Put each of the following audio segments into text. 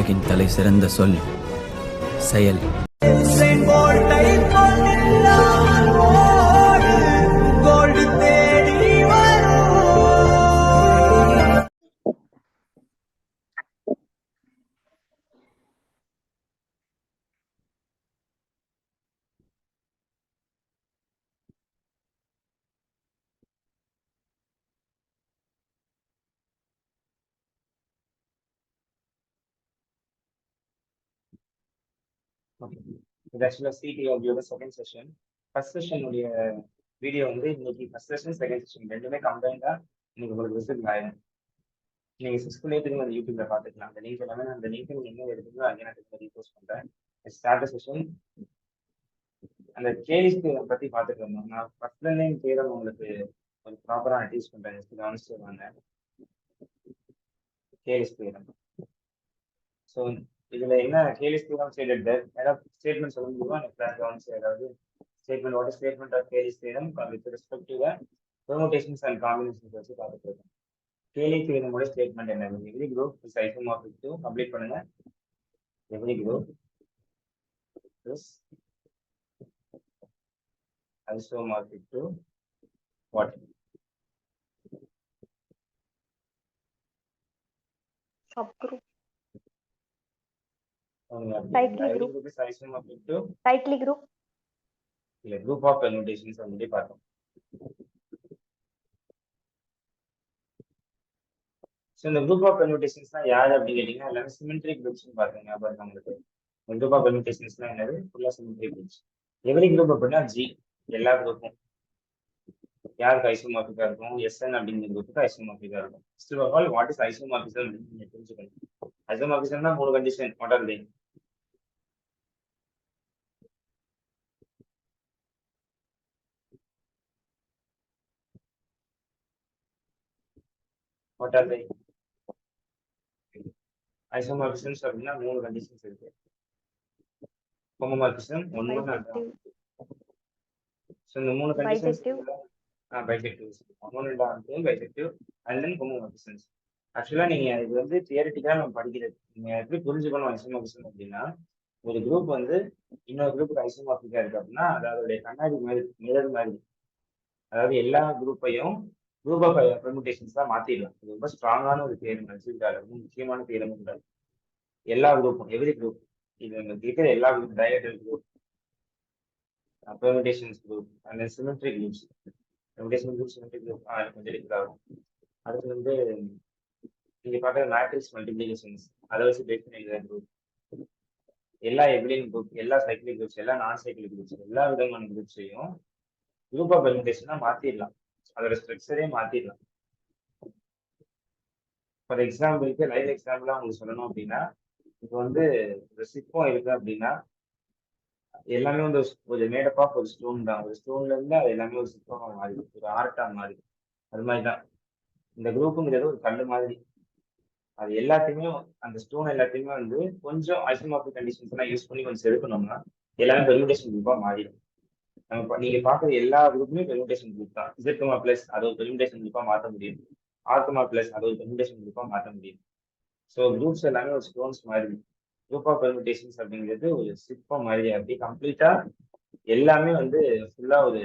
உலகின் தலை சிறந்த சொல் செயல். இது ஆக்சுவலாக சிடிஓபியோட செகண்ட் செஷன். ஃபர்ஸ்ட் செஷனுடைய வீடியோ வந்து இன்னைக்கு ஃபர்ஸ்ட் செஷன் செகண்ட் செஷன் ரெண்டுமே கம்பைண்டாக இன்னைக்கு உங்களுக்கு விசிட் ஆயிடும். நீங்கள் சிக்ஸ்த்துலேயே திரும்ப அந்த யூடியூப்ல பார்த்துக்கலாம். அந்த லிங்க் எல்லாமே அந்த லிங்க் நீங்கள் என்ன எடுத்துங்களோ அங்கே நான் ரீபோஸ்ட் பண்ணுறேன். ஸ்டார்ட் செஷன் அந்த கேலிஸ்க்கு பற்றி பார்த்துட்டு இருந்தோம். நான் ஃபர்ஸ்ட்லேருந்தே தேரம் உங்களுக்கு ஒரு ப்ராப்பராக நான் டீச் பண்ணுறேன். கவனிச்சுட்டு வாங்க. Kallis theorem. ஸோ இதுல என்ன கேலிஸ் தேரம் ஸ்டேட்டட் ஏதாவது ஸ்டேட்மெண்ட் சொல்ல முடியுமா? எனக்கு கவனிச்சு ஏதாவது statement, what is statement of Cayley's theorem with respect to the permutations and combinations வச்சு பார்த்துட்டு இருக்கோம். Cayley theorem ஓட ஸ்டேட்மெண்ட் என்ன? Every group is isomorphic to complete பண்ணுங்க. Every group is isomorphic to what? Subgroup. Cyclic group is isomorphic to cyclic group. இல்ல group of permutations வந்து பார்த்தோம். So இந்த குரூப் ஆஃப் பெர்மியூட்டேஷன்ஸ்னா யார் அப்படின்னு கேட்டீங்கன்னா எல்லாமே சிமெட்ரிக் குரூப்ஸ்னு பாருங்க. அப்புறம் உங்களுக்கு குரூப் ஆஃப் பெர்மியூட்டேஷன்ஸ்னா என்னது? ஃபுல்லா சிமெட்ரிக் குரூப்ஸ். எவ்ரி குரூப் அப்படின்னா ஜி எல்லா குரூப்பும் யாருக்கு ஐசோமார்பிக்கா இருக்கும்? எஸ்என் அப்படிங்கிற குரூப்புக்கு ஐசோமார்பிக்கா இருக்கும். First of all what is isomorphism அப்படின்னு நீங்க தெரிஞ்சுக்கணும். ஐசோமார்பிசம்னா 3 condition. What are they? What are they? Isomorphisms அப்படின்னா 3 கண்டிஷன்ஸ் இருக்கு. ஹோமோமார்பிசம் 1 ஸோ இந்த 3 கண்டிஷன்ஸ் பைசெக்டிவ் 1 2 பைசெக்டிவ் அண்ட் தென் ஹோமோமார்பிசம்ஸ். ஆக்சுவலா நீங்க இது வந்து தியரிட்டிக்கா நம்ம படிக்கிறது. நீங்க எப்படி புரிஞ்சுக்கணும் ஐசோமார்பிசம் அப்படின்னா, ஒரு குரூப் வந்து இன்னொரு குரூப்புக்கு ஐசோமார்பிக்கா இருக்கு அப்படின்னா அது அதோடைய கண்ணாடி மாதிரி மிரர் மாதிரி. அதாவது எல்லா குரூப்பையும் குரூப் ஆஃப் பெர்முடேஷன்ஸ் தான் மாத்திடலாம். இது ரொம்ப ஸ்ட்ராங்கான ஒரு தேர்வு நினைச்சிருக்காரு. ரொம்ப முக்கியமான தேர்வு கிடையாது. எல்லா குரூப்பும் எவ்ரி குரூப் இது இருக்கிற எல்லா group diagonal group permutations group and symmetric groups permutation group symmetric group கொஞ்சம் டிஃபர் ஆகும். அடுத்து வந்து நீங்க பார்க்குற மேட்ரிக்ஸ் மல்டிப்ளிகேஷன்ஸ் அதை வச்சு பேஸ் பண்ணி குரூப் எல்லா எபிலியன் குரூப் எல்லா சைக்கிளிக் குரூப்ஸ் எல்லா நான் சைக்கிளிக் குரூப்ஸ் எல்லா விதமான குரூப்ஸையும் குரூப் ஆஃப் பெர்முடேஷனா மாத்திடலாம். அதோட ஸ்ட்ரக்சரே மாத்திடலாம். ஃபார் எக்ஸாம்பிளுக்கு லைவ் எக்ஸாம்பிளா உங்களுக்கு சொல்லணும் அப்படின்னா, இப்போ வந்து ஒரு சிற்பம் இருக்கு அப்படின்னா எல்லாமே வந்து ஒரு மேடப் ஆஃப் ஒரு ஸ்டோன் தான். ஒரு ஸ்டோன்ல இருந்து அது எல்லாமே ஒரு சிற்பமா மாறி ஒரு ஆர்ட்டா மாறி அது மாதிரிதான் இந்த குரூப்புங்கிறது ஒரு கல்லு மாதிரி. அது எல்லாத்தையுமே அந்த ஸ்டோன் எல்லாத்தையுமே வந்து கொஞ்சம் ஐசோமார்பிக் கண்டிஷன்ஸ் எல்லாம் யூஸ் பண்ணி கொஞ்சம் செதுக்கணும்னா எல்லாமே பெர்முடேஷன் குரூப்பா மாறிடும். நீங்க பாக்குற எல்லா குரூப்புமே பெர்முடேஷன் குரூப் தான். இசட்குமா பிளஸ் அது ஒரு பெர்முடேஷன் குரூப்பா மாற்ற முடியும். ஆர்குமா பிளஸ் அது ஒரு பெர்முடேஷன் குரூப்பா மாற்ற முடியும். ஸோ குரூப்ஸ் எல்லாமே ஒரு ஸ்டோன்ஸ் மாதிரி. குரூப் ஆஃப் பெர்முடேஷன்ஸ் அப்படிங்கிறது ஒரு சிற்பம் மாதிரி. அப்படி கம்ப்ளீட்டா எல்லாமே வந்து ஃபுல்லா ஒரு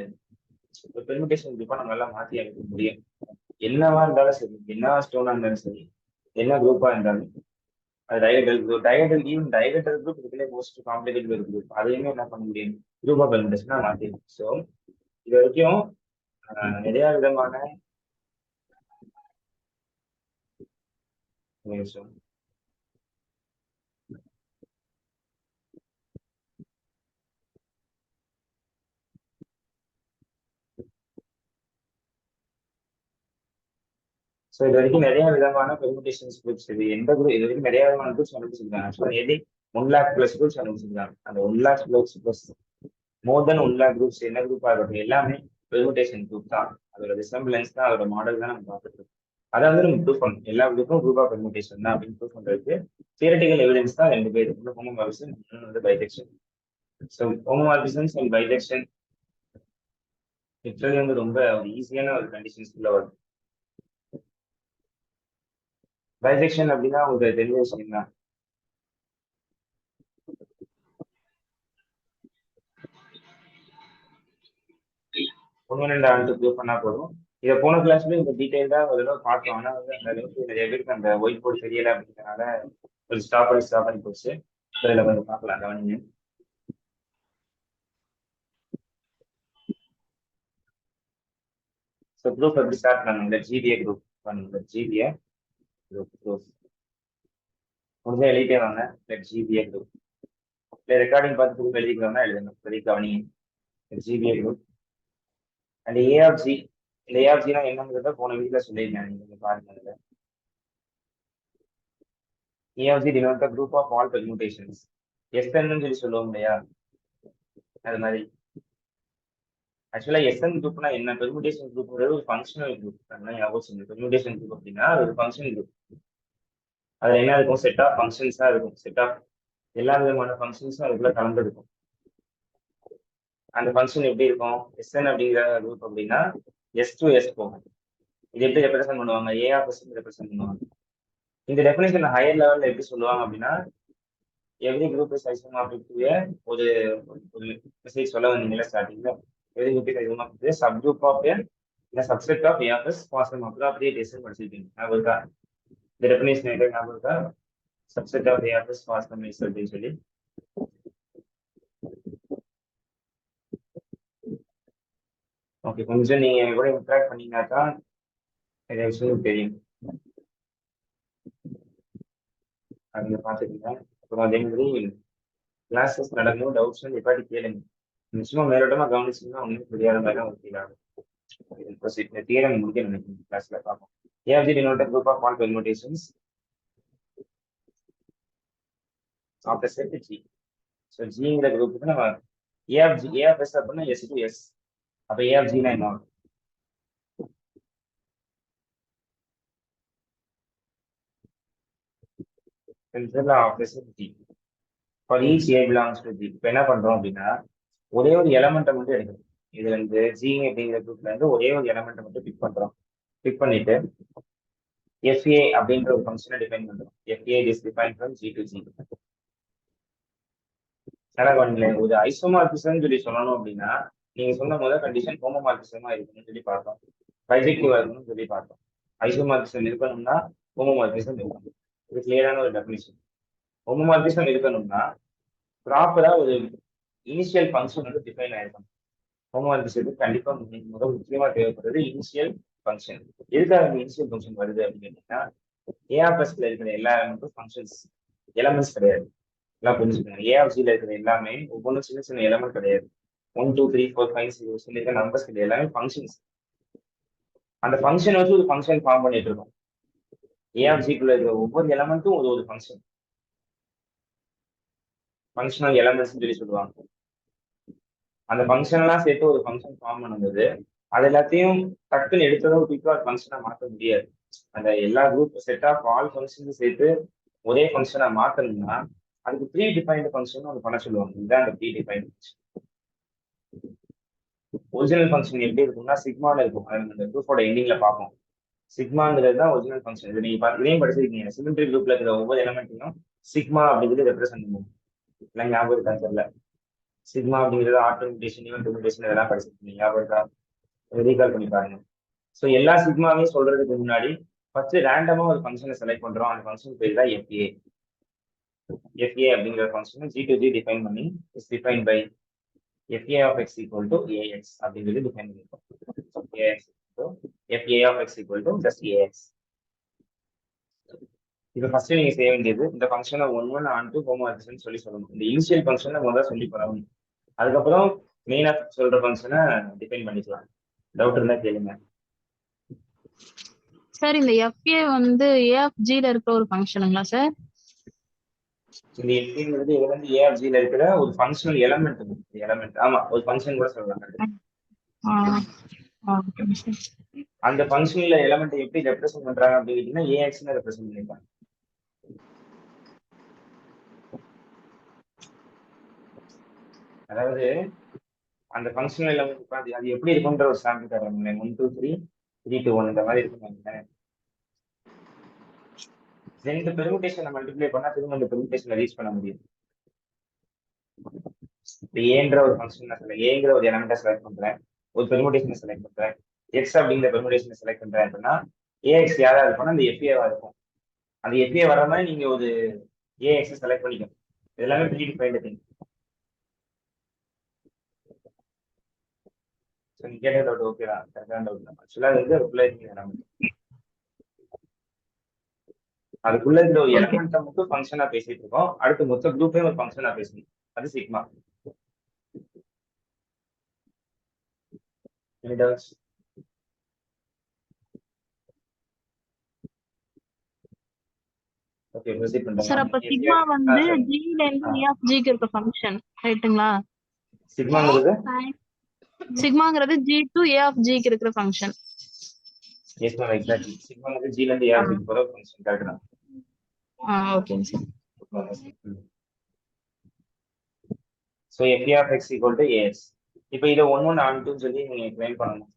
பெர்முடேஷன் குரூப்பா நம்ம எல்லாம் மாற்றி அமைக்க முடியும். என்னவா இருந்தாலும் சரி, என்ன ஸ்டோனா இருந்தாலும் சரி, என்ன குரூப்பா இருந்தாலும் அது diagonal group even diagonal group இதுலேயே மோஸ்ட் காம்ப்ளிகேட்டட் குரூப் அதையுமே என்ன பண்ண முடியும்? குரூப் ஆஃப் பெர்முடேஷனா மாற்றிடும். ஸோ இது வரைக்கும் நிறைய விதமான விஷயம் ஸோ இது வரைக்கும் நிறைய விதமான பெர்முடேஷன்ஸ் குரூப்ஸ் இது எந்த குரூப் இது வரைக்கும் நிறைய விதமான குரூப்ஸ் கண்டுபிடிச்சிருக்காங்க. ஆக்சுவலாக எது 1 lakh பிளஸ் குரூப்ஸ் கண்டுபிடிச்சிருக்காங்க. அந்த 1 lakh பிளஸ் மோர் தென் 1 lakh குரூப்ஸ் என்ன குரூப்பா இருக்கட்டும் எல்லாமே பெர்முடேஷன் குரூப் தான். அதோட ரிசம்பிளன்ஸ் தான், அதோட மாடல் தான் நம்ம பார்த்துட்டு இருக்கோம். அதை வந்து நம்ம ப்ரூவ் பண்ணணும். எல்லா குரூப்பும் குரூப் ஆஃப் பெர்முடேஷன் தான் அப்படின்னு ப்ரூவ் பண்றதுக்கு தியரட்டிக்கல் எவிடன்ஸ் தான் 2 பேர். ஒன்று ஹோமோமார்பிசம், இன்னொன்று வந்து bijection. So homomorphisms and bijection literally வந்து ரொம்ப ஈஸியான ஒரு கண்டிஷன்ஸ்குள்ள வரும். பைஜெக்ஷன் அப்படின்னா உங்களுக்கு தெரிஞ்ச விஷயம் தான். ஒன்று ரெண்டு ஆண்டு ப்ரூவ் பண்ணா போதும். இதை போன கிளாஸ்ல இந்த டீட்டெயில்டா ஒரு தடவை பார்த்தோம். ஆனால் வந்து அந்த அளவுக்கு நிறைய பேருக்கு அந்த ஒயிட் போர்டு தெரியல அப்படிங்கிறனால ஒரு ஸ்டாப் பண்ணி போச்சு. இதில் கொஞ்சம் பார்க்கலாம் கவனிங்க. ஸோ குரூப் எப்படி ஸ்டார்ட் பண்ணுங்க? ஜிபிஏ குரூப் பண்ணுங்க. ஜிபிஏ குரூப் முடிஞ்சா எழுதிட்டே வாங்க. ஜிபிஏ குரூப் இல்லை ரெக்கார்டிங் பார்த்து குரூப் எழுதிக்கிறோம்னா எழுதுங்க. இப்போதைக்கு கவனிங்க. GPA group and A of G. இந்த ஏஆஃப்ஜினா என்னங்கிறத போன வீட்டில் சொல்லியிருக்கேன். நீங்கள் பாருங்க. அதில் A of G denote the group of all permutations. எஸ்என்னு சொல்லி சொல்லுவோம் இல்லையா? அது மாதிரி ஆக்சுவலா எஸ்என் குரூப்னா என்ன? பெர்முடேஷன் குரூப்ங்கிறது ஒரு ஃபங்க்ஷனல் குரூப். அதெல்லாம் ஞாபகம். பெர்முடேஷன் குரூப் அப்படின்னா அது ஒரு ஃபங்க்ஷன் குரூப். அதுல என்ன இருக்கும்? செட் ஆஃப் ஃபங்க்ஷன்ஸா இருக்கும். செட் ஆஃப் எல்லா விதமான ஃபங்க்ஷன்ஸும் அதுக்குள்ள கலந்து இருக்கும். அந்த ஃபங்க்ஷன் எப்படி இருக்கும்? எஸ்என் அப்படிங்கிற குரூப் அப்படின்னா எஸ் டு எஸ் போகும். இது எப்படி ரெப்ரசென்ட் பண்ணுவாங்க? ஏ ஆஃப் எஸ் ரெப்ரசென்ட் பண்ணுவாங்க. இந்த டெஃபினேஷன் ஹையர் லெவல்ல எப்படி சொல்லுவாங்க அப்படின்னா every group is isomorphic to ஒரு ஒரு மெசேஜ் சொல்ல வந்தீங்களா ஸ்டார்டிங்ல? Every group is isomorphic to subgroup of இல்ல subset of A of S for some appropriate படிச்சிருக்கீங்க. ஞாபகம் இருக்கா? இந்த டெஃபினேஷன் என்ன ஞாபகம் இருக்கா? Subset of A of S for some S அப்படின்னு சொல்லி. ஓகே, கொஞ்சம் நீங்க கூட இன்ட்ராக்ட் பண்ணீங்கன்னா தான் நிறைய விஷயம் தெரியும். அதை பார்த்துக்கீங்க. அப்புறம் அதே மாதிரி கிளாஸஸ் நடக்கும், டவுட்ஸ் எப்பாடி கேளுங்க. நிச்சயமா மேலோட்டமா கவனிச்சீங்கன்னா ஒன்றும் தெரியாத மாதிரி தான் ஒரு ஃபீல் ஆகும். இந்த தியரம் முடிக்க நினைக்கிறேன் கிளாஸ்ல பார்ப்போம். A of G denote the group of all permutations of the set G. So ஜிங்கிற குரூப்புக்கு நம்ம ஏஆஃப்ஜி ஏஆஃப்எஸ் அப்படின்னா எஸ் டு எஸ். அப்போ ஏஆஃப்ஜினா என்ன? Of the set G for each A belongs to G. இப்போ என்ன பண்றோம் அப்படின்னா ஒரே ஒரு எலமெண்ட்டை மட்டும் எடுக்கணும். இதுல இருந்து ஜி அப்படிங்கிற குரூப்ல இருந்து ஒரே ஒரு எலமெண்ட்டை மட்டும் பிக் பண்றோம். பிக் பண்ணிட்டு எஃப்ஏ அப்படின்ற ஒரு ஃபங்க்ஷனை டிஃபைன் பண்றோம். FA is define from G to G. ஒரு ஐசோமார்பிசம் சொல்லி சொல்லணும் அப்படின்னா நீங்க சொன்ன முதல் கண்டிஷன் ஹோமோமார்பிசமா இருக்கணும்னு சொல்லி பார்த்தோம். பைஜெக்டிவா இருக்கணும்னு சொல்லி பார்த்தோம். ஐசோமார்பிசம் இருக்கணும்னா ஹோமோமார்பிசம் இருக்கணும். இது கிளியரான ஒரு டெஃபினிஷன். ஹோமோமார்பிசம் இருக்கணும்னா ப்ராப்பரா ஒரு இனிஷியல் ஃபங்க்ஷன் வந்து டிஃபைன் ஆயிருக்கணும். ஹோமோமார்பிசத்துக்கு கண்டிப்பா முதல் முக்கியமா தேவைப்படுறது இனிஷியல் ஃபங்க்ஷன். எதுக்காக இனிஷியல் ஃபங்க்ஷன் வருது அப்படின்னு கேட்டீங்கன்னா ஏஆர்எஸ்ல இருக்கிற எல்லா எலமெண்ட்டும் ஃபங்க்ஷன்ஸ் எலமெண்ட்ஸ் கிடையாது. எல்லாம் புரிஞ்சுக்கணும். ஏஆர்ஜில இருக்கிற எல்லாமே ஒவ்வொன்றும் சின்ன சின்ன எலமெண்ட் கிடையாது. 1 2 3 4 5 6 சொல்லியிருக்க நம்பர்ஸ் கிடையாது. எல்லாமே ஃபங்க்ஷன்ஸ். அந்த ஃபங்க்ஷன் வச்சு ஒரு ஃபங்க்ஷன் ஃபார்ம் பண்ணிட்டு இருக்கோம். ஏஆர்ஜிக்குள்ள இருக்கிற ஒவ்வொரு எலமெண்ட்டும் ஒரு ஃபங்க்ஷன். ஃபங்க்ஷனல் எலமெண்ட்ஸ் சொல்லி சொல்லுவாங்க. அந்த ஃபங்க்ஷன் எல்லாம் சேர்த்து ஒரு ஃபங்க்ஷன் ஃபார்ம் பண்ணும்போது அது எல்லாத்தையும் டக்குன்னு எடுத்ததும் குயிக்கா ஒரு ஃபங்க்ஷனை மாற்ற முடியாது. அந்த எல்லா group set of all functions சேர்த்து ஒரே ஃபங்க்ஷனை மாற்றணும்னா அதுக்கு ப்ரீ டிஃபைன்டு ஃபங்க்ஷன் ஒன்று பண்ண சொல்லுவாங்க. இதுதான் அந்த predefined function. Original function எப்படி இருக்கும்னா சிக்மால இருக்கும். அந்த குரூப்போட எண்டிங்ல பார்ப்போம். சிக்மாங்கிறது தான் ஒரிஜினல் ஃபங்க்ஷன். இது நீங்க இதையும் படிச்சிருக்கீங்க. சிமெட்ரி குரூப்ல இருக்கிற ஒவ்வொரு எலமெண்ட்டையும் சிக்மா அப்படிங்கிறது ரெப்ரசென்ட் பண்ணுவோம். எல்லாம் ஞாபகம் இருக்கா தெரியல. சிக்மா அப்படிங்கிறது ஆட்டோமிட்டேஷன், ஈவென்ட் இதெல்லாம் படிச்சிருக்கீங்க. ஞாபகம் இருக்கா? ரீகால் பண்ணி பாருங்க. ஸோ எல்லா சிக்மாவையும் சொல்றதுக்கு முன்னாடி ஃபர்ஸ்ட் ரேண்டமா ஒரு ஃபங்க்ஷனை செலக்ட் பண்றோம். அந்த ஃபங்க்ஷன் பேர் தான் எஃப்ஏ. எஃப்ஏ அப்படிங்கிற ஃபங்க்ஷனை ஜி டு ஜி டிஃபைன் பண்ணி is define by FA of x equal to AX அப்படிங்கிறது டிஃபைன் பண்ணிருக்கோம். FA of x equal to just AX. இப்போ ஃபர்ஸ்ட் நீங்க செய்ய வேண்டியது இந்த ஃபங்க்ஷனை 1 1 on to ஹோமோமார்பிசம் சொல்லி சொல்லணும். இந்த இனிஷியல் ஃபங்க்ஷனை முதல்ல சொல்லி போறோம். அதுக்கப்புறம் மெயினா சொல்ற ஃபங்க்ஷனை டிஃபைன் பண்ணிக்கலாம். டவுட் இருந்தா கேளுங்க. சார் இந்த FA வந்து AFGல இருக்கிற ஒரு ஃபங்க்ஷனுங்களா சார்? இந்த FAங்கிறது இது வந்து AFGல இருக்கிற ஒரு ஃபங்க்ஷனல் எலமெண்ட். ஆமா, ஒரு ஃபங்க்ஷன் கூட சொல்லலாம். அந்த ஃபங்க்ஷனல் எலமெண்ட் எப்படி ரெப்ரசென்ட் பண்றாங்க அப்படின்னு கேட்டீங்கன்னா AX-னு ரெப்ரசென்ட் பண்ணிருக்காங்க. அதாவது அந்த ஃபங்க்ஷனல் எலமெண்ட் அது எப்படி இருக்குன்ற ஒரு சாம்பிள் தராங்க. 1 2 3 3 2 1 இந்த மாதிரி இருக்குங்க. ரெண்டு பெர்முடேஷனை மல்டிப்ளை பண்ணா திரும்ப அந்த பெர்முடேஷனை ரீச் பண்ண முடியும். இப்போ ஏன்ற ஒரு ஃபங்க்ஷன் நான் சொல்ல ஏங்கிற ஒரு எலமெண்ட்டை செலக்ட் பண்றேன். ஒரு பெர்முடேஷனை செலக்ட் பண்றேன், எக்ஸ் அப்படிங்கிற பெர்முடேஷனை செலக்ட் பண்றேன் அப்படின்னா ஏஎக்ஸ் யாரா இருக்கும்னா அந்த எஃப்ஏவா இருக்கும். அந்த எஃப்ஏ வர மாதிரி நீங்க ஒரு ஏஎக்ஸ் செலக்ட் பண்ணிக்கணும். இதெல்லாமே ப்ரீ டிஃபைன்டு திங். ஸோ நீங்க கேட்ட டவுட் ஓகே தான், கரெக்டான டவுட் தான். ஆக்சுவலாக அது வந்து அதுக்குள்ள இருக்கீங்க நம்ம அதுக்குள்ள இருக்கிற ஒரு எலமெண்ட்டை மட்டும் ஃபங்க்ஷனா பேசிட்டு இருக்கோம். அடுத்து மொத்த குரூப்பே ஒரு ஃபங்க்ஷனா பேசணும். அது sigma. Any doubts? Okay proceed sir பண்றேன். அப்ப சிக்மா வந்து ஜில இருந்து ஏ ஆஃப் ஜிக்கு இருக்க ஃபங்க்ஷன் ரைட்டுங்களா? சிக்மாங்கிறது சிக்மாங்கிறது ஜி டு ஏ ஆஃப் ஜிக்கு இருக்கிற ஃபங்க்ஷன். Yes ma'am exactly. சிக்மாங்கிறது ஜில இருந்து ஏ ஆஃப் ஜிக்கு போற ஃபங்க்ஷன். கரெக்ட் தான். ஓகேங்க sir. So f of x equal to A S. இப்போ இதை 1 1 ஆன் 2 சொல்லி நீங்க கிளைம் பண்ணணும்.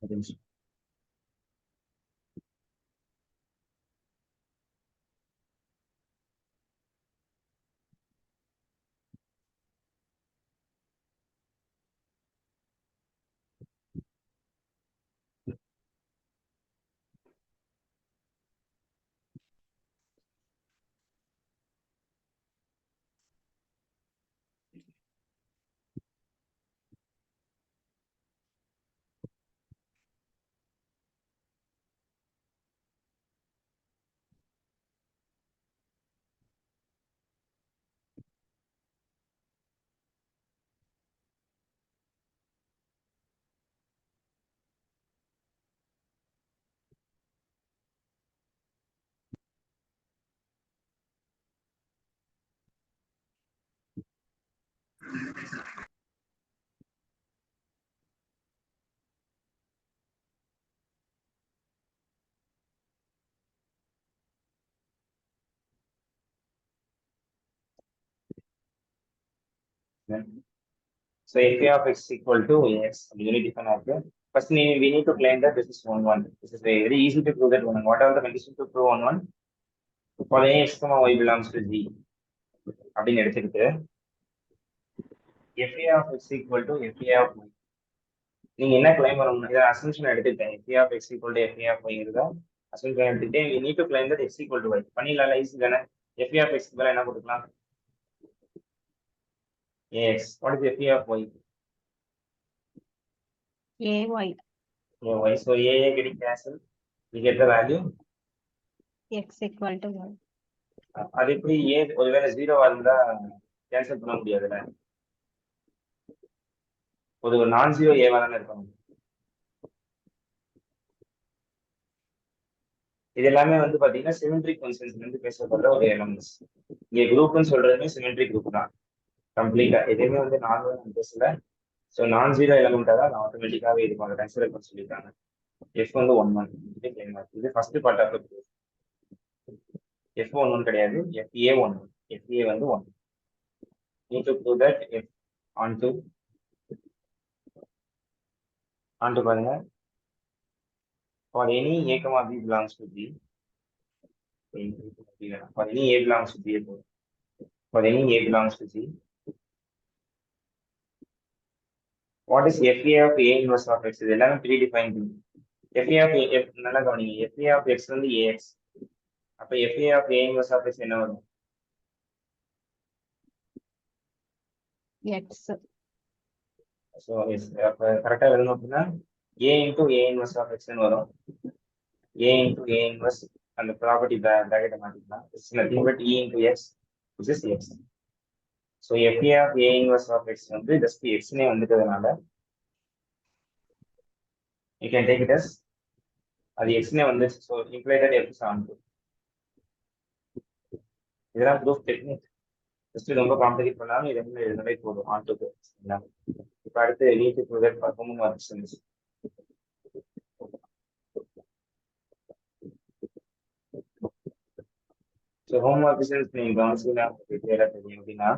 ஒரு நிமிஷம். So f of x equal to ax. Really different out there. First, we need to claim that this is 1 1. This is very easy to prove that 1 1. What are the conditions to prove 1 1? For any x comma y belongs to g. அப்படின்னு எடுத்துக்கிட்டு f of x equal to f of y. நீங்க என்ன claim பண்ணணும்? இதை assumption எடுத்துக்கிட்டேன். f of x equal to f of y இருந்தா assumption எடுத்துக்கிட்டேன். we need to claim that x equal to y. பண்ணிடலாம், ஈஸி தானே. f of x மேல என்ன கொடுக்கலாம்? ax. What is f of y? AY. y. So a getting cancelled. We get the value. X equal to 1. அது எப்படி ஏ ஒருவேளை 0வா இருந்தா cancel பண்ண முடியாதுல்ல. ஒரு நான் ஜீரோ ஏவா தானே இருக்கணும். இது எல்லாமே வந்து பாத்தீங்கன்னா சிமெட்ரிக் ஃபங்க்ஷன்ஸ்ல இருந்து பேசப்படுற ஒரு எலமெண்ட்ஸ். இங்க குரூப்னு சொல்றதுமே சிமெட்ரிக் குரூப் தான் கம்ப்ளீட்டா. எதுவுமே வந்து நார்மலா பேசல. ஸோ நான் ஜீரோ எலமெண்டா தான் ஆட்டோமேட்டிக்காவே இது மாதிரி கன்சிடர் பண்ண சொல்லியிருக்காங்க. எஃப் வந்து 1 1. இது first part of group. F 1 1 கிடையாது, எஃப்ஏ 1 1. எஃப்ஏ வந்து 1. Need to prove that f onto பாருங்க. For any a comma b belongs to b. For any a belongs to b. For any a belongs to c. What is fa of a inverse of x? இது எல்லாமே predefined. fa of a நல்லா கவனிங்க. fa of x வந்து ax. அப்ப fa of a inverse of x என்ன வரும்? X. So அப்ப கரெக்டா எழுதணும் அப்படின்னா a into a inverse of x ன்னு வரும். a into a inverse அந்த ப்ராப்பர்ட்டி பிராக்கெட்டை மாத்திக்கலாம். It's nothing but e into x, which is x. So fa of a inverse of x வந்து just x னே வந்துட்டதுனால you can take it as அது x னே வந்து, so imply that f is onto. இதெல்லாம் proof technique. Just ரொம்ப complicate பண்ணாலும் இது என்ன எழுதவே போதும் onto. இப்போ அடுத்து need to prove that for homomorphisms. So homomorphisms நீங்க கவனிச்சீங்கன்னா கிளியரா தெரியும். அப்படின்னா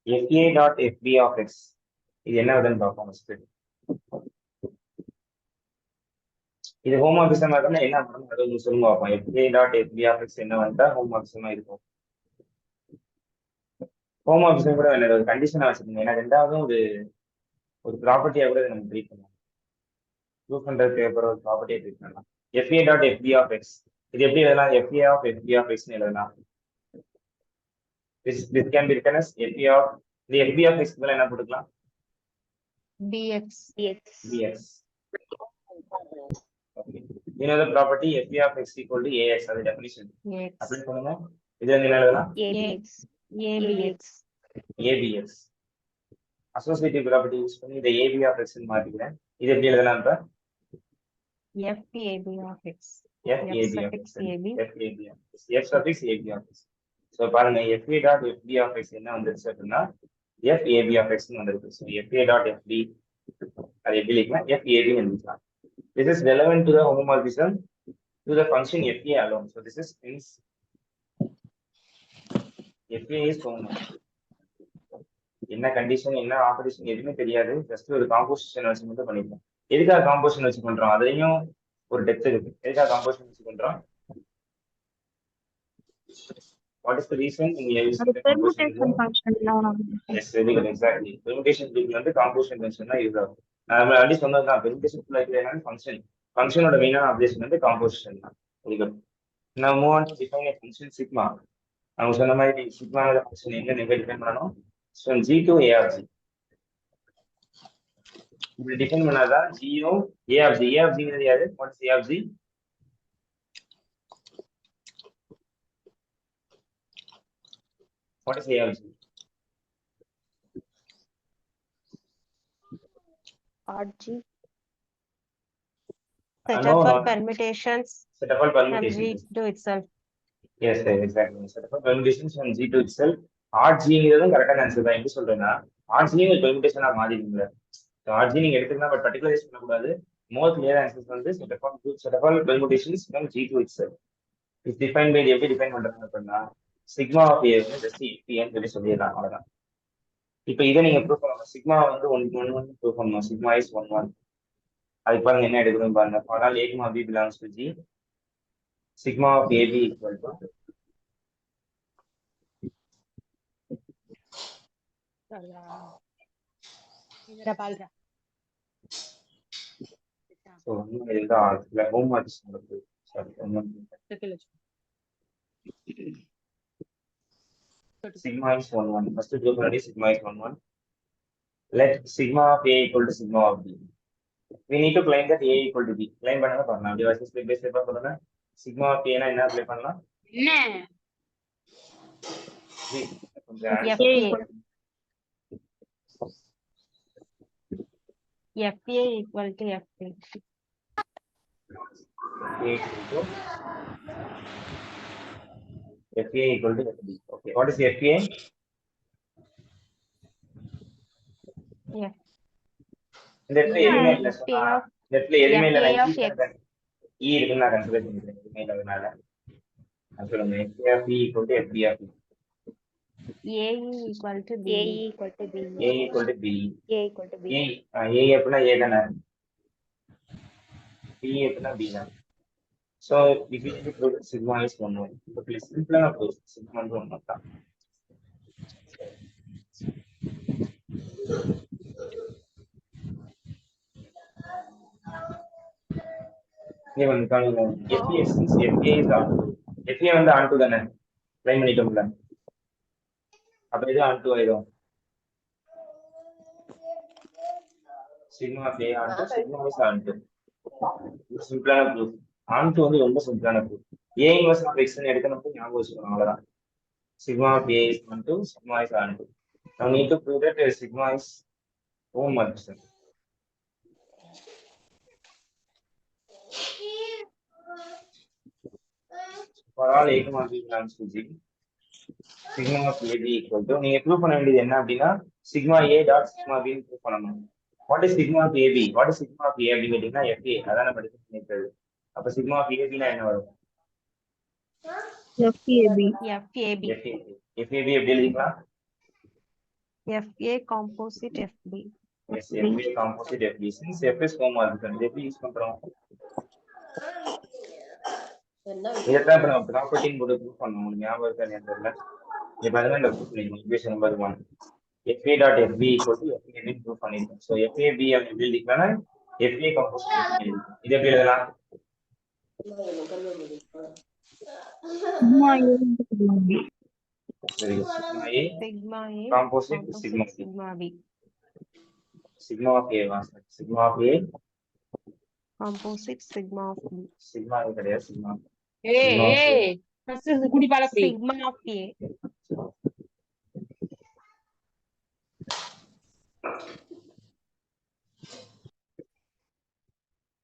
fa dot fb of x இது என்ன வருதுன்னு பார்ப்போம். ஃபர்ஸ்ட் இது ஹோமோமார்பிசமா இருந்தா என்ன பண்ணணும் அது உங்களுக்கு சொல்லுங்க பார்ப்போம். FA dot FB of x என்ன வந்தா ஹோமோமார்பிசமா இருக்கும். ஹோமோமார்பிசம் கூட வேற ஒரு கண்டிஷனா வச்சிருக்கீங்க. ஏன்னா ரெண்டாவதும் ஒரு ப்ராப்பர்ட்டியா கூட இதை நம்ம ட்ரீட் பண்ணலாம். ப்ரூஃப் பண்றதுக்கு அப்புறம் ஒரு ப்ராப்பர்ட்டியை ட்ரீட் பண்ணலாம். FA dot FB of x இது எப்படி எழுதலாம்? FA ஆஃப் FB ஆஃப் எக்ஸ்னு எழுதலாம். This can be written as FA of the FB of x க்கு என்ன போட்டுக்கலாம்? dx. dx. Okay. You know the property FA of x equal to AX அது definition. X. Apply பண்ணுங்க. இது வந்து என்ன எழுதலாம்? ABX. ABX. ABX. Associative property use பண்ணி இந்த AB of x ன்னு மாத்திக்கிறேன். இது எப்படி எழுதலாம் இப்ப? FAB of x. FAB of x. FAB. FAB of x. F suffix AB of x. So பாருங்க FA dot FB of x என்ன வந்துருச்சு அப்படின்னா FAB of x ன்னு வந்திருக்கு. So FA dot FB அது எப்படி எழுதலாம்? FAB ன்னு எழுதலாம். This is relevant to the homomorphism to the function FA alone. So this is hence FA is homomorphic. என்ன கண்டிஷன் என்ன ஆபரேஷன் எதுவுமே தெரியாது, ஜஸ்ட் ஒரு காம்போசிஷன் வச்சு மட்டும் பண்ணிருக்கோம். எதுக்காக காம்போசிஷன் வச்சு பண்றோம் அதுலயும் ஒரு டெப்த் இருக்கு. எதுக்காக காம்போசிஷன் வச்சு பண்றோம்? What is the reason in using the composition? Yes, very good, exactly. Permutation group வந்து composition function தான் யூஸ் ஆகும். நம்ம ஆல்ரெடி சொன்னதுதான் permutation குள்ள இருக்கிற ஃபங்க்ஷன் ஃபங்க்ஷனோட மெயினான ஆப்ரேஷன் வந்து காம்போசிஷன் தான். Very good. Now move on to define a function sigma. அவங்க சொன்ன மாதிரி சிக்மா ஃபங்க்ஷன் எங்க நீங்க டிஃபைன் பண்ணணும்? So G to A of G. இப்படி டிஃபைன் பண்ணாதான் G யும் A of G. A of G ங்கிறது யாரு? What is A of G? What is A of G? Odd G. Set of all permutations Set of all from permutations. G to itself. Yes, exactly. Set of all permutations from G to itself. Odd G ங்கிறதும் கரெக்டான answer தான். எப்படி சொல்றேன்னா Odd G ஒரு பெர்முடேஷனா மாறிடுங்க. Odd G நீங்க எடுத்துக்கலாம், but particularise பண்ணக்கூடாது. மோர் clear answers வந்து set of all permutations from G to itself. Is defined by எப்படி டிஃபைன் பண்றாங்க அப்படின்னா சிக்மா ஆஃப் ஏ வந்து ஜஸ்ட் FPன்னு சொல்லிடலாம், அவ்வளவுதான். இப்போ இதை நீங்க ப்ரூவ் பண்ணணும். சிக்மா வந்து 1 ப்ரூவ் பண்ணணும். சிக்மா இஸ் 1 அதுக்கு பாருங்க என்ன எடுக்கணும் பாருங்க. For all A, B belongs to G, sigma of AB equal to so இதுதான் ஹோம்வொர்க்ஸ் இருக்கு. Sigma is 1 first proof already sigma is 1 let sigma of A equal to sigma of B. We need to claim that A equal to B. Claim பண்ணாம பண்ணலாம். அப்படி வாசி step by ஸ்டெப்பா பண்ணுங்க. sigma of A னா என்ன apply பண்ணலாம்? என்ன FA equal to FP. FA equal to FB. Okay, what is FA? Yeah. இந்த இடத்துல எதுவுமே இல்ல. FA of இந்த இடத்துல எதுவுமே இல்ல. FA of X. E இருக்குன்னு நான் கன்சிடர் பண்ணிக்கிறேன். எதுவுமே இல்லாதனால நான் சொல்லுங்க FA of B equal to FB of B. A equal to B. A equal to B. A equal to B. A எப்படின்னா A தானே, B எப்படின்னா B தான். So if you prove sigma is 1 so please simple na prove sigma is 1 தான். ये வந்து காணுங்க FA since FA is onto FA வந்து onto தானே line பண்ணிட்டோம்ல, அப்ப இது onto ஆயிடும். sigma of A onto sigma is onto simple na proof. onto வந்து ரொம்ப சிம்பிளான proof. A inverse of x ன்னு எடுக்கணும் ஞாபகம் வச்சுக்கணும், அவ்வளவுதான். sigma of A is onto sigma is onto. Now need to prove that sigma is homomorphism. For all A, B belongs to G, sigma of AB equal to நீங்க prove பண்ண வேண்டியது என்ன அப்படின்னா sigma A dot sigma B ன்னு prove பண்ணணும். What is sigma of AB? What is sigma of A அப்படின்னு கேட்டீங்கன்னா FA, அதான் நம்ம டிஸ்கஸ் பண்ணிருக்கிறது. அப்ப sigma of AB னா என்ன வரும்? FAB. FAB எப்படி எழுதிக்கலாம்? FA composite FB. Yes, FA composite FB. Since F is homomorphism, எப்படி யூஸ் பண்றோம்? இதைத்தான் இப்ப நம்ம ப்ராப்பர்ட்டின்னு போட்டு ப்ரூவ் பண்ணணும். உங்களுக்கு ஞாபகம் இருக்கா இல்லையான்னு தெரியல. இப்ப அதுதான் இந்த ப்ரூவ் பண்ணிருக்கோம். Equation number 1 FA dot FB equal to FA அப்படின்னு ப்ரூவ் பண்ணிருக்கோம். ஸோ FA B எப்படி எழுதிக்கலாம்னா FA கம்போசிட் எழுதிக்கலாம். இது எப்படி எழுதலாம்? Sigma A into sigma B. சரி, sigma A Sigma A composite sigma composite B. sigma B sigma of A வா? Sigma of A composite sigma of B. Sigma A கிடையாது, sigma A sigma of A. ஏய் first குடி பாலப்படி Sigma of A.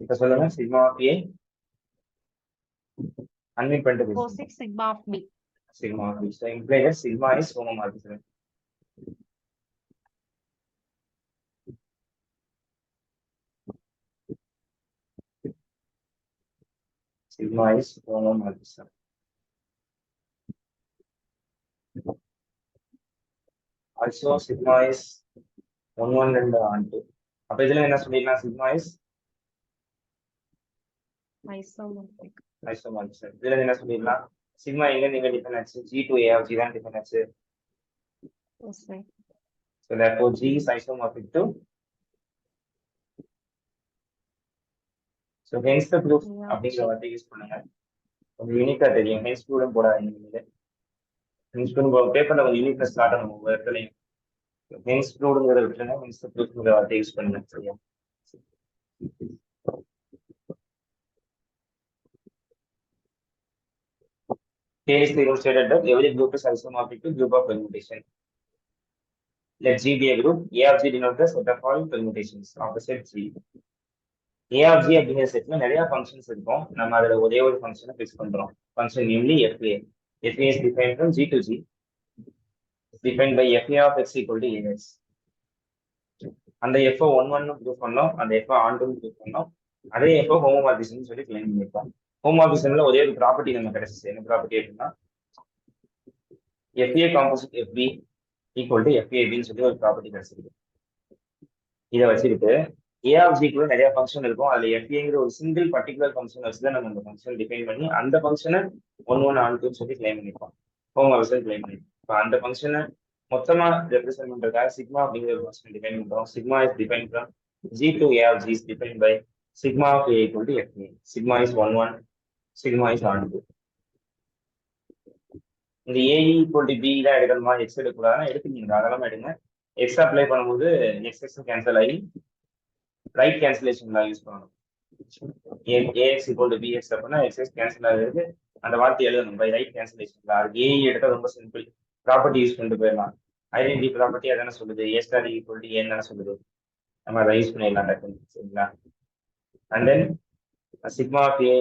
இப்ப சொல்லுங்க, sigma of A unmute பண்ணிட்டு பேசுங்க. Composite sigma of B. Sigma of B. So implied that sigma is homomorphism. Sigma is homomorphism. Also sigma is 1 1 and 2. அப்ப இதுல என்ன சொல்லிடலாம்? Sigma is Isomorphic. isomorphism. இதுல என்ன சொல்லிடலாம்? Sigma எங்க நீங்க டிஃபைன் ஆச்சு? G to A of G தான் டிஃபைன் ஆச்சு. Yes, sir. So therefore G is isomorphic to. So hence the proof Yeah. அப்படிங்கிற வார்த்தை யூஸ் பண்ணுங்க. கொஞ்சம் யூனிக்கா தெரியும். hence கூட போடாதீங்க நீங்க. hence கூட பேப்பர்ல கொஞ்சம் யூனிக்னஸ் காட்டணும் ஒவ்வொரு இடத்துலையும். hence ப்ரூவ்ங்கிறத விட்டுருங்க. hence the proof வார்த்தை யூஸ் பண்ணுங்க. சரியா? Taylor's theorem stated that every group is isomorphic to group of permutation. Let G be a group. A of G denotes the set of all permutations of the set G. A of G அப்படிங்கிற செட்ல நிறைய functions இருக்கும். நம்ம அதுல ஒரே ஒரு ஃபங்க்ஷனை fix பண்றோம். Function namely FA. FA is defined from G to G. It's defined by FA of x equal to AX. அந்த FA 1 1 ப்ரூவ் பண்ணோம், அந்த FA on 2 ப்ரூவ் பண்ணோம். அதே FA ஹோமோமார்பிசம்னு சொல்லி கிளைம் பண்ணிருக்கோம். ஹோமோமார்பிசம்ல ஒரே ஒரு ப்ராப்பர்ட்டி நம்ம கிடைச்சிச்சு. என்ன ப்ராப்பர்ட்டி அப்படின்னா FA composite FB equal to FABன்னு சொல்லி ஒரு ப்ராப்பர்ட்டி கிடைச்சிருக்கு. இதை வச்சுக்கிட்டு A of G கூட நிறைய ஃபங்க்ஷன் இருக்கும். அதுல FAங்கிற ஒரு சிங்கிள் பர்டிகுலர் ஃபங்க்ஷன் வச்சுதான் நம்ம அந்த ஃபங்க்ஷன் டிஃபைன் பண்ணி அந்த ஃபங்க்ஷனை 1 1 on 2 சொல்லி கிளைம் பண்ணிருக்கோம். ஹோமோமார்பிசம் கிளைம் பண்ணிருக்கோம். இப்போ அந்த ஃபங்க்ஷனை மொத்தமா ரெப்ரசென்ட் பண்றதுக்காக சிக்மா அப்படிங்கிற ஒரு ஃபங்க்ஷன் டிஃபைன் பண்றோம். Sigma is define from G to A of G is defined by sigma of A equal to FA. Sigma is 1 1, sigma is on 2. இந்த AE equal to B தான் எடுக்கணுமா, X எடுக்கக்கூடாதுன்னா எடுத்துக்கீங்க, அதெல்லாம் எடுங்க. X apply பண்ணும்போது X cancel ஆகி right கேன்சலேஷன்ல use பண்ணணும். AX equal to BX அப்படின்னா XX cancel ஆகுது. அந்த வார்த்தை எழுதணும் பை ரைட் கேன்சலேஷன்ல. அது AE எடுத்தா ரொம்ப சிம்பிள். ப்ராப்பர்ட்டி யூஸ் பண்ணிட்டு போயிடலாம். ஐடென்டி ப்ராப்பர்ட்டி அதான சொல்லுது, A ஸ்டார் ஈக்குவல் டு ஏன்னு தானே சொல்லுது. நம்ம அதை யூஸ் பண்ணிடலாம் டக்குன்னு. சரிங்களா? And then sigma of A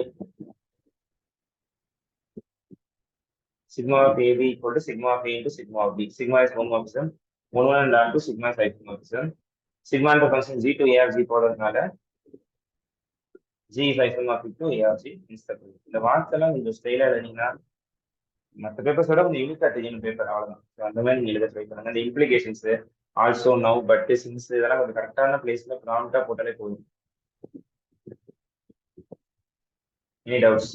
sigma of AB equal to sigma of A into sigma of B. Sigma is homomorphism. 1 1 and on 2 sigma is isomorphism. Sigma and the function G to A of G போடுறதுனால G is isomorphic to A of G. இந்த வார்த்தைலாம் கொஞ்சம் ஸ்டைலா எழுதினீங்கன்னா மற்ற பேப்பர்ஸோட கொஞ்சம் யூனிக்கா தெரியும் paper, அவ்வளவுதான். அந்த மாதிரி நீங்க எழுத ட்ரை பண்ணுங்க. இந்த implications also now but since இதெல்லாம் கொஞ்சம் கரெக்டான பிளேஸ்ல ப்ராம்ப்டா போட்டாலே போதும். Any doubts?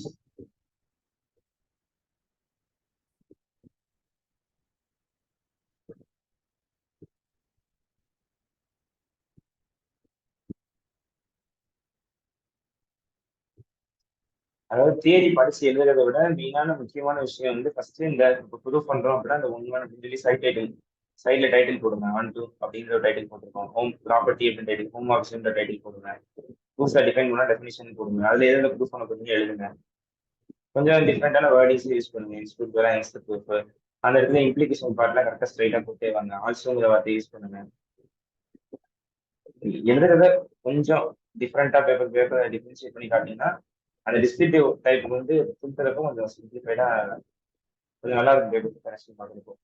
அதாவது தியரி படிச்சு எழுதுறதை விட மெயினான முக்கியமான விஷயம் வந்து ஃபர்ஸ்ட் இந்த ப்ரூஃப் பண்றோம் அப்படின்னா அந்த 1 1 அப்படின்னு சொல்லி சைட்ல டைட்டில் போடுங்க. 1 2 அப்படிங்கிற ஒரு டைட்டில் போட்டிருக்கோம். ஹோம் ப்ராப்பர்ட்டி அப்படின்னு டைட்டில், ஹோம் ஆஃபீஸ்ன்ற டைட்டில் போடுங்க. புதுசா டிஃபைன் பண்ணா டெஃபினிஷன் போடுங்க. அதுல எதுல ப்ரூஃப் பண்ண கொஞ்சம் எழுதுங்க. கொஞ்சம் டிஃப்ரெண்டான வேர்டிங்ஸ் யூஸ் பண்ணுங்க. இன்ஸ்டியூட் வேற இன்ஸ்டியூட் ப்ரூஃப் அந்த இடத்துல இம்ப்ளிகேஷன் பார்ட்ல கரெக்டா ஸ்ட்ரைட்டா போட்டே வாங்க. ஆல்சோங்கிற வார்த்தையை யூஸ் பண்ணுங்க. எழுதுறத கொஞ்சம் டிஃப்ரெண்டா பேப்பர் டிஃபரன்ஷியேட் பண்ணி காட்டிங்கன்னா அந்த டிஸ்கிரிப்டிவ் டைப் வந்து கொடுத்துறப்போ கொஞ்சம் சிம்பிளிஃபைடா கொஞ்சம் நல்லா இருக்கும் பேப்பர் கனெக்ஷன் பார்க்குறப்போ.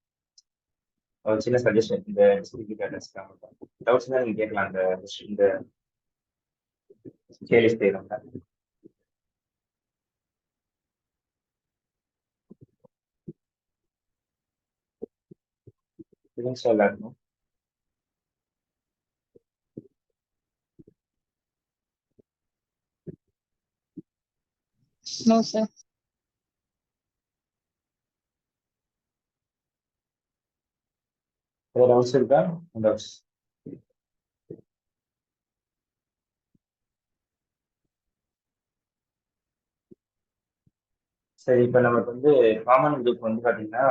ஒரு சின்ன சஜஷன் இந்த டிஸ்கிரிப்டிவ் பேட்டர்ஸ்க்காக. டவுட்ஸ் தான் நீங்க கேட்கலாம் இந்த கேலிஸ் தேர்வுல. நல்லா இருக்கும். No, sir. வேற டவுட்ஸ் இருக்கா? டவுட்ஸ்? சரி, இப்போ நமக்கு வந்து காமன் குரூப் வந்து பார்த்தீங்கன்னா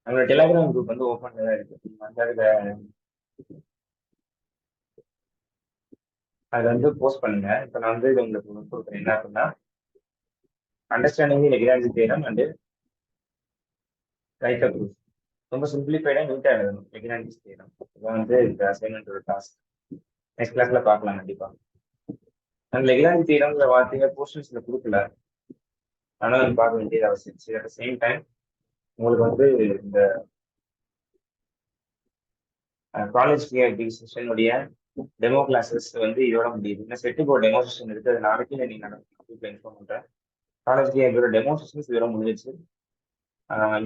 நம்மளோட டெலிகிராம் குரூப் வந்து ஓப்பன்ல தான் இருக்கு. நீங்க வந்து அதில் வந்து போஸ்ட் பண்ணுங்க. இப்போ நான் வந்து இது உங்களுக்கு கொடுக்குறேன். என்ன அப்படின்னா understanding Lagrange theorem and right proof. ரொம்ப சிம்பிளிஃபைடாக நீட்டாக எழுதணும் லெக்ராஞ்சி தியரம். இதான் வந்து இந்த அசைன்மெண்டோட டாஸ்க். நெக்ஸ்ட் கிளாஸ்ல பார்க்கலாம் கண்டிப்பா. அந்த லெக்ராஞ்சி தியரம்ங்கிற வார்த்தையை போர்ஷன்ஸ்ல கொடுக்கல, ஆனால் அது பார்க்க வேண்டியது அவசியம். சரி, அட் சேம் டைம் உங்களுக்கு வந்து இந்த காலேஜ் செஷனுடைய டெமோ கிளாஸஸ் வந்து இதோட முடியுது. இன்னும் செட்டுக்கு ஒரு டெமோ செஷன் இருக்கு, அது நாளைக்கு நீங்கள் நடக்கும் இன்ஃபார்ம் பண்ணுறேன். காலேஜ் எங்களோட டெமோ செஷன்ஸ் இதோட முடிஞ்சிச்சு.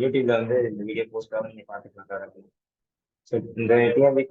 யூடியூப்ல வந்து இந்த வீடியோ போஸ்ட் ஆகும், நீங்கள் பார்த்துக்கலாம். ஸோ இந்த டிஆர்பி